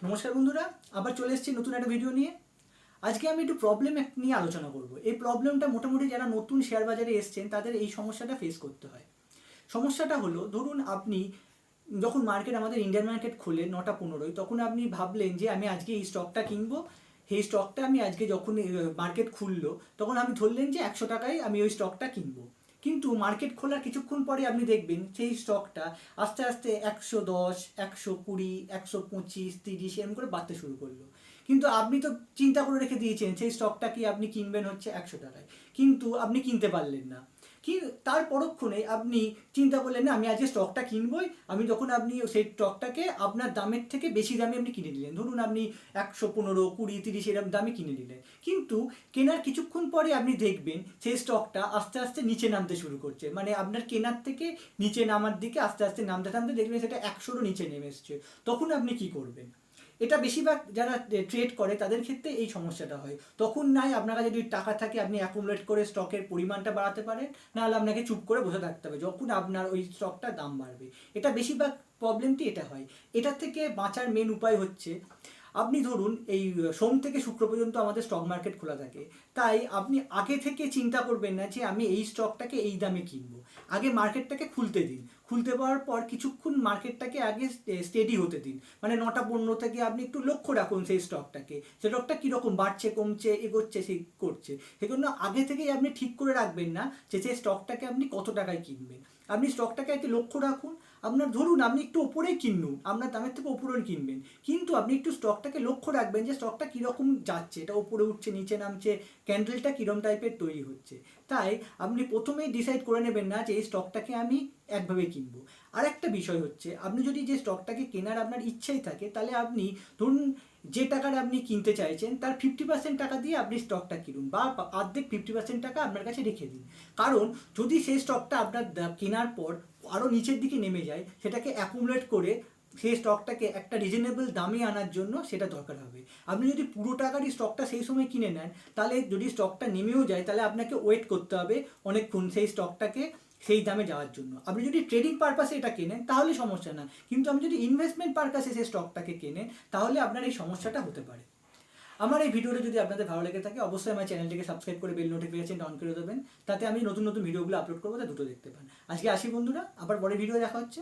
নমস্কার বন্ধুরা, আবার চলে এসেছি নতুন একটা ভিডিও নিয়ে। আজকে আমি একটু প্রবলেম নিয়ে আলোচনা করব। এই প্রবলেমটা মোটামুটি যারা নতুন শেয়ার বাজারে এসছেন তাদের এই সমস্যাটা ফেস করতে হয়। সমস্যাটা হলো, ধরুন আপনি যখন আমাদের ইন্ডিয়ান মার্কেট খোলে 9টা 15-য়, তখন আপনি ভাবলেন যে আমি আজকে এই স্টকটা কিনবো। সেই স্টকটা আমি আজকে যখন মার্কেট খুললো তখন আমি ধরলেন যে 100 টাকায় আমি ওই স্টকটা কিনবো। কিন্তু মার্কেট খোলার কিছুক্ষণ পরে আপনি দেখবেন সেই স্টকটা আস্তে আস্তে 110, 120, 125, 30 এরকম করে বাড়তে শুরু করলো। কিন্তু আপনি তো চিন্তা করে রেখে দিয়েছেন সেই স্টকটা কি আপনি কিনবেন হচ্ছে 100 টাকায়, কিন্তু আপনি কিনতে পারলেন না। কি তার পরক্ষণে আপনি চিন্তা করলেন না আমি আজকে স্টকটা কিনবই। আমি যখন আপনি সেই স্টকটাকে আপনার দামের থেকে বেশি দামে আপনি কিনে নিলেন, ধরুন আপনি 115, 20, 30 এরকম দামে কিনে নিলেন। কিন্তু কেনার কিছুক্ষণ পরে আপনি দেখবেন সেই স্টকটা আস্তে আস্তে নিচে নামতে শুরু করছে, মানে আপনার কেনার থেকে নিচে নামার দিকে আস্তে আস্তে নামতে নামতে দেখবেন সেটা 100-রও নিচে নেমে এসছে। তখন আপনি কি করবেন? এটা বেশিরভাগ যারা ট্রেড করে তাদের ক্ষেত্রে এই সমস্যাটা হয়। তখন নাই আপনার কাছে যদি টাকা থাকে আপনি অ্যাকুমুলেট করে স্টকের পরিমাণটা বাড়াতে পারেন, নাহলে আপনাকে চুপ করে বসে থাকতে হবে যখন আপনার ওই স্টকটার দাম বাড়বে। এটা বেশিরভাগ প্রবলেমটি এটা হয়। এটা থেকে বাঁচার মেন উপায় হচ্ছে, আপনি ধরুন এই সোম থেকে শুক্র পর্যন্ত আমাদের স্টক মার্কেট খোলা থাকে। তাই আপনি আগে থেকে চিন্তা করবেন না যে আমি এই স্টকটাকে এই দামে কিনবো। আগে মার্কেটটাকে খুলতে দিন। খুলতে পাওয়ার পর কিছুক্ষণ মার্কেটটাকে আগে স্টেডি হতে দিন, মানে 9টা 15 থেকে আপনি একটু লক্ষ্য রাখুন সেই স্টকটাকে, সেই স্টকটা কীরকম বাড়ছে, কমছে, এগোচ্ছে, সেই করছে। সেজন্য আগে থেকেই আপনি ঠিক করে রাখবেন না যে সেই স্টকটাকে আপনি কত টাকায় কিনবেন। আপনি স্টকটাকে একটু লক্ষ্য রাখুন। আপনার ধরুন আপনি একটু ওপরেই কিনুন, আপনার দামের থেকে ওপরেই কিনবেন, কিন্তু আপনি একটু স্টকটাকে লক্ষ্য রাখবেন যে স্টকটা কীরকম যাচ্ছে, এটা ওপরে উঠছে, নিচে নামছে, ক্যান্ডেলটা কীরকম টাইপের তৈরি হচ্ছে। তাই আপনি প্রথমেই ডিসাইড করে নেবেন না যে এই স্টকটাকে আমি একভাবে কিনবো। আর একটা বিষয় হচ্ছে, আপনি যদি যে স্টকটাকে কেনার আপনার ইচ্ছাই থাকে, তাহলে আপনি ধরুন যে টাকার আপনি কিনতে চাইছেন তার 50% টাকা দিয়ে আপনি স্টকটা কিনুন, বা অর্ধেক 50% টাকা আপনার কাছে রেখে দিন। কারণ যদি সেই স্টকটা আপনার কেনার পর আরও নিচের দিকে নেমে যায়, সেটাকে অ্যাকুমুলেট করে সেই স্টকটাকে একটা রিজনেবল দামে আনার জন্য সেটা দরকার হবে। আপনি যদি পুরো টাকারই স্টকটা সেই সময় কিনে নেন, তাহলে যদি স্টকটা নেমেও যায় তাহলে আপনাকে ওয়েট করতে হবে অনেকক্ষণ সেই স্টকটাকে সেই দামে যাওয়ার জন্য। আপনি যদি ট্রেডিং পারপাসে এটা কেনেন তাহলে সমস্যা না, কিন্তু আপনি যদি ইনভেস্টমেন্ট পারপাসে সেই স্টকটাকে কেনেন তাহলে আপনার এই সমস্যাটা হতে পারে। আমার এই ভিডিওটা যদি আপনাদের ভালো লেগে থাকে অবশ্যই আমার চ্যানেলটিকে সাবস্ক্রাইব করে বেল নোটিফিকেশনটা অন করে দেবেন, তাতে আমি নতুন নতুন ভিডিওগুলো আপলোড করবো, তা দুটো দেখতে পান। আজকে আসি বন্ধুরা, আবার পরে ভিডিও দেখা হচ্ছে।